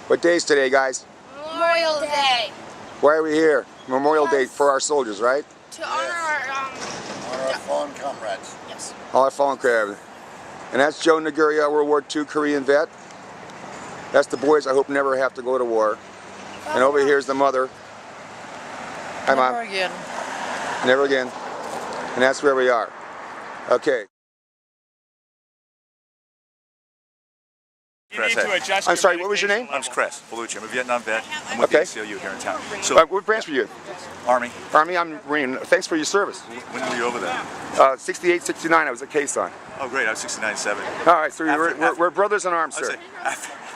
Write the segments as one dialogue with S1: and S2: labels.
S1: What day is today, guys?
S2: Memorial Day.
S1: Why are we here? Memorial Day for our soldiers, right?
S2: To honor our
S3: fallen comrades.
S2: Yes.
S1: All our fallen comrades. And that's Joe Naguria, World War II Korean vet. That's the boys I hope never have to go to war. And over here is the mother. Hi, Mom.
S4: Never again.
S1: Never again. And that's where we are. Okay. I'm sorry, what was your name?
S5: I'm Chris Bellucci. I'm a Vietnam vet. I'm with the ACLU here in town. So,
S1: what branch were you?
S5: Army.
S1: Army, I'm Marine. Thanks for your service.
S5: When were you over there?
S1: 68, 69, I was at Quezon.
S5: Oh, great. I was 69-7.
S1: All right, so we're brothers in arms, sir.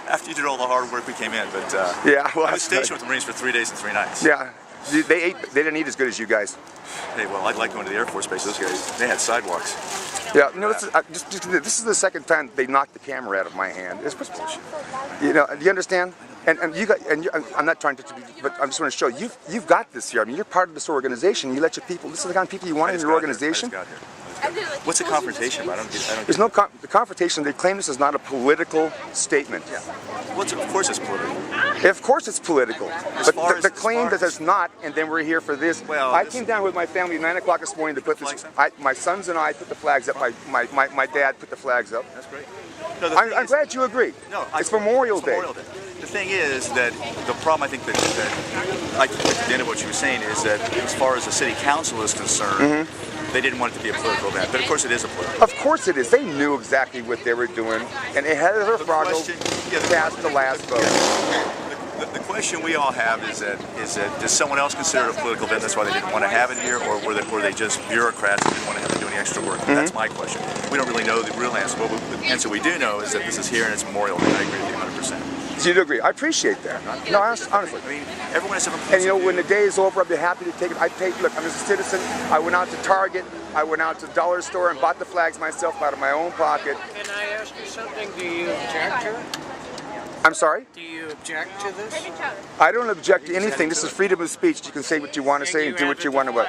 S5: After you did all the hard work, we came in, but
S1: yeah, well,
S5: I was stationed with the Marines for 3 days and 3 nights.
S1: Yeah, they didn't eat as good as you guys.
S5: Hey, well, I'd like going to the Air Force Base. Those guys, they had sidewalks.
S1: Yeah, no, this is the second time they knocked the camera out of my hand. It's bullshit. You know, do you understand? And you got, I'm not trying to, but I just want to show you've got this here. I mean, you're part of this organization. You let your people. This is the kind of people you want in your organization.
S5: What's the confrontation about?
S1: There's no the confrontation. They claim this is not a political statement.
S5: Yeah. Well, of course it's political.
S1: Of course it's political. But the claim that it's not, and then we're here for this.
S5: Well,
S1: I came down with my family at 9 o'clock this morning to put this. My sons and I put the flags up. My dad put the flags up.
S5: That's great. No,
S1: I'm glad you agree.
S5: No,
S1: it's Memorial Day.
S5: The thing is that the problem, I think, that I think at the end of what you were saying is that as far as the city council is concerned, they didn't want it to be a political event, but of course it is a political.
S1: Of course it is. They knew exactly what they were doing, and they had their prerogative past the last vote.
S5: The question we all have is that does someone else consider it a political event? That's why they didn't want to have it here, or were they just bureaucrats and didn't want to have to do any extra work? That's my question. We don't really know the real answer, but the answer we do know is that this is here and it's Memorial Day. I agree with you 100%.
S1: So you do agree? I appreciate that. No, honestly.
S5: I mean, everyone has different points.
S1: And you know, when the day is over, I'll be happy to take it. Look, I'm a citizen. I went out to Target. I went out to the dollar store and bought the flags myself out of my own pocket.
S4: Can I ask you something? Do you object to it?
S1: I'm sorry?
S4: Do you object to this?
S1: I don't object to anything. This is freedom of speech. You can say what you want to say and do what you want to.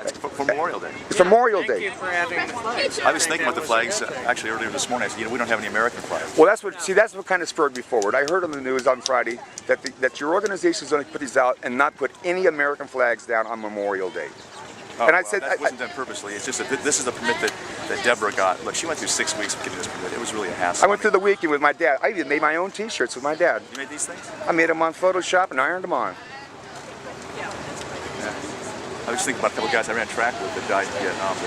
S5: For Memorial Day.
S1: It's Memorial Day.
S4: Thank you for having the flags.
S5: I was thinking about the flags actually earlier this morning. I said, we don't have any American flags.
S1: Well, that's what kind of spurred me forward. I heard on the news on Friday that your organization is going to put these out and not put any American flags down on Memorial Day.
S5: Oh,
S1: and I said
S5: that wasn't done purposely. It's just that this is the permit that Deborah got. Look, she went through 6 weeks of getting this permit. It was really a hassle.
S1: I went through the weekend with my dad. I even made my own T-shirts with my dad.
S5: You made these things?
S1: I made them on Photoshop and ironed them on.
S5: Yeah. I was thinking about a couple of guys I ran track with that died in Vietnam.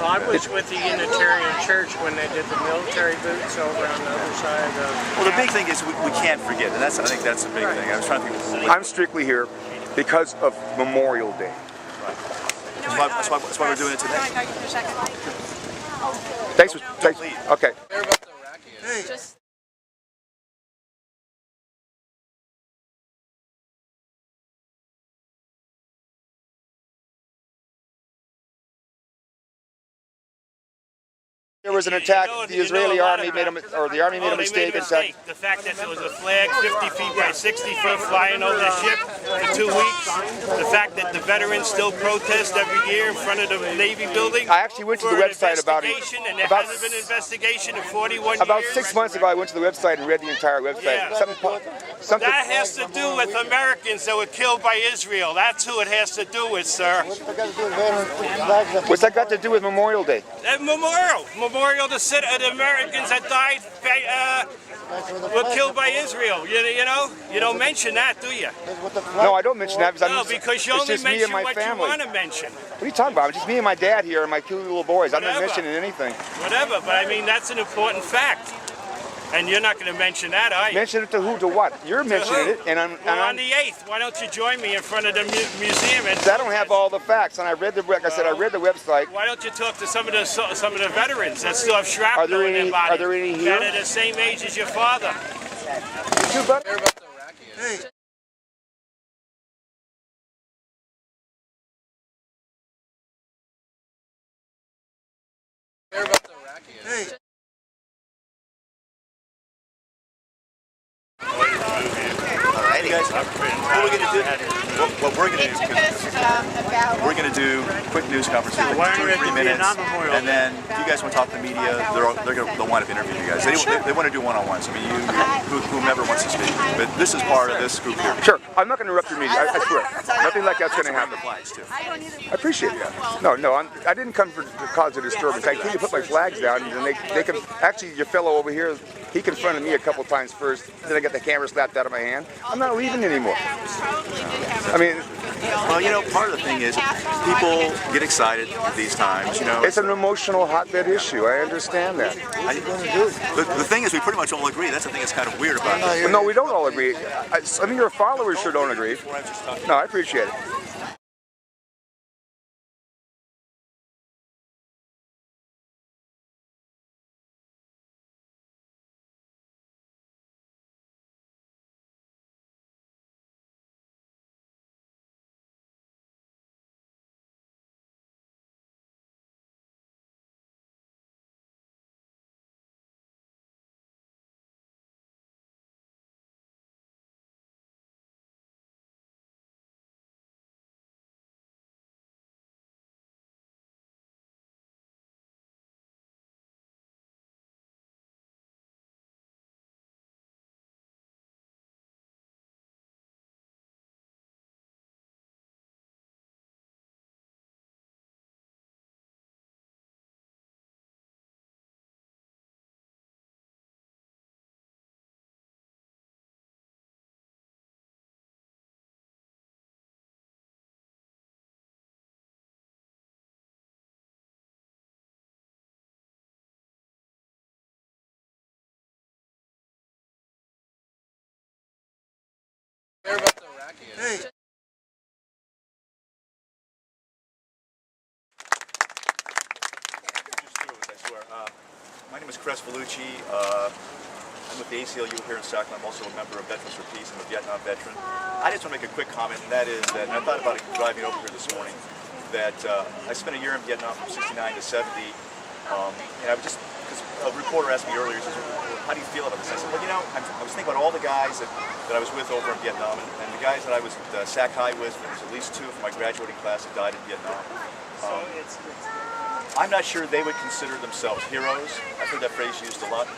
S4: Well, I was with the Unitarian Church when they did the military boots over on the other side of...
S5: Well, the big thing is we can't forget, and I think that's the big thing. I was trying to think.
S1: I'm strictly here because of Memorial Day.
S5: That's why we're doing it today.
S1: Thanks. Okay.
S3: Hey.
S1: There was an attack. The Israeli army made a mistake.
S6: The fact that there was a flag 50 feet by 60 feet flying over the ship for 2 weeks. The fact that the veterans still protest every year in front of the Navy building.
S1: I actually went to the website about it.
S6: And there hasn't been an investigation in 41 years.
S1: About 6 months ago, I went to the website and read the entire website.
S6: Yeah.
S1: Something.
S6: That has to do with Americans that were killed by Israel. That's who it has to do with, sir.
S1: What's that got to do with Memorial Day?
S6: Memorial to the Americans that died were killed by Israel. You know, you don't mention that, do you?
S1: No, I don't mention that
S6: because you only mention what you want to mention.
S1: What are you talking about? It's just me and my dad here and my 2 little boys. I'm not mentioning anything.
S6: Whatever, but I mean that's an important fact. And you're not going to mention that, are you?
S1: Mention it to who? To what? You're mentioning it, and I'm
S6: on the 8th. Why don't you join me in front of the museum? And
S1: I don't have all the facts, and I read the. Like I said, I read the website.
S6: Why don't you talk to some of the veterans that still have shrapnel in their body?
S1: Are there any here?
S6: That are the same age as your father.
S1: You too, buddy?
S3: Hey. Hey.
S5: All right, guys, what we're going to do, what we're going to do, we're going to do a quick news conference here, like 2 or 3 minutes, and then if you guys want to talk to the media, they'll wind up interviewing you guys. They want to do one-on-ones. I mean, whomever wants to speak. But this is part of this group here.
S1: Sure, I'm not going to interrupt your meeting. I swear, nothing like that's going to happen.
S5: Flags too.
S1: I appreciate that. No, I didn't come to cause a disturbance. I came to put my flags down, and then they can. Actually, your fellow over here, he confronted me a couple times first. Then I got the camera slapped out of my hand. I'm not leaving anymore. I mean,
S5: well, you know, part of the thing is people get excited at these times. You know,
S1: it's an emotional hotbed issue. I understand that.
S5: The thing is, we pretty much all agree. That's the thing that's kind of weird about it.
S1: No, we don't all agree. I mean, your followers sure don't agree. No, I appreciate it.
S3: Hey.
S5: My name is Chris Vellucci. I'm with the ACLU here in Sacramento. I'm also a member of Veterans for Peace. I'm a Vietnam veteran. I just want to make a quick comment, and that is that, and I thought about it driving over here this morning, that I spent a year in Vietnam from 69 to 70, and I was just, because a reporter asked me earlier, he says, how do you feel about this? I said, well, you know, I was thinking about all the guys that I was with over in Vietnam, and the guys that I was at Sac High with, there's at least 2 from my graduating class that died in Vietnam. I'm not sure they would consider themselves heroes. I've heard that phrase used a lot.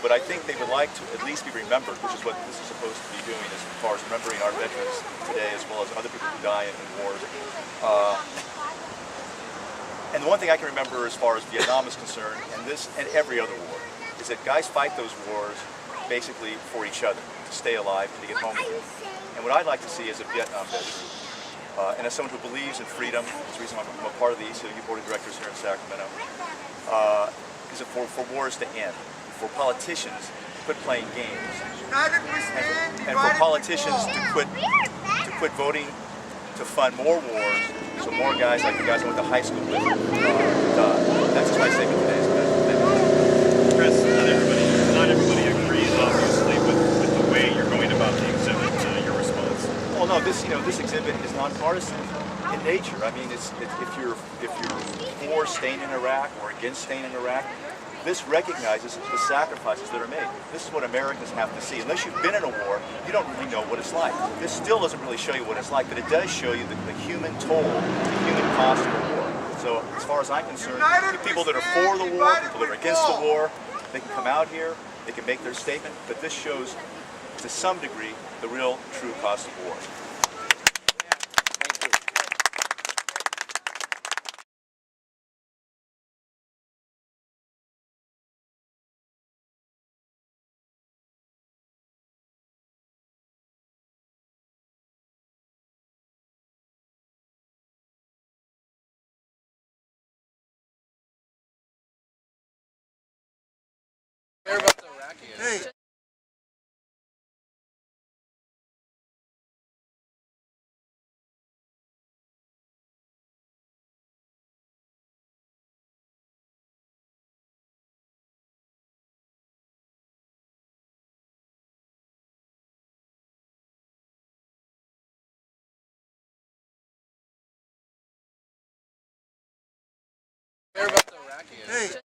S5: But I think they would like to at least be remembered, which is what this is supposed to be doing as far as remembering our veterans today as well as other people who die in wars. And the one thing I can remember as far as Vietnam is concerned, and this and every other war, is that guys fight those wars basically for each other, to stay alive, to get home again. And what I'd like to see as a Vietnam veteran, and as someone who believes in freedom, that's the reason I'm a part of the ACLU Board of Directors here in Sacramento, is for wars to end, for politicians to quit playing games, and for politicians to quit voting to fund more wars, so more guys like the guys I went to high school with die. That's just my statement today.
S7: Chris, not everybody agrees, obviously, with the way you're going about the exhibit, your response.
S5: Well, no, this exhibit is nonpartisan in nature. I mean, if you're for staying in Iraq or against staying in Iraq, this recognizes the sacrifices that are made. This is what Americans have to see. Unless you've been in a war, you don't really know what it's like. This still doesn't really show you what it's like, but it does show you the human toll, the human cost of a war. So as far as I'm concerned, people that are for the war, people that are against the war, they can come out here, they can make their statement, but this shows, to some degree, the real, true cost of war.
S3: Hey. Hey.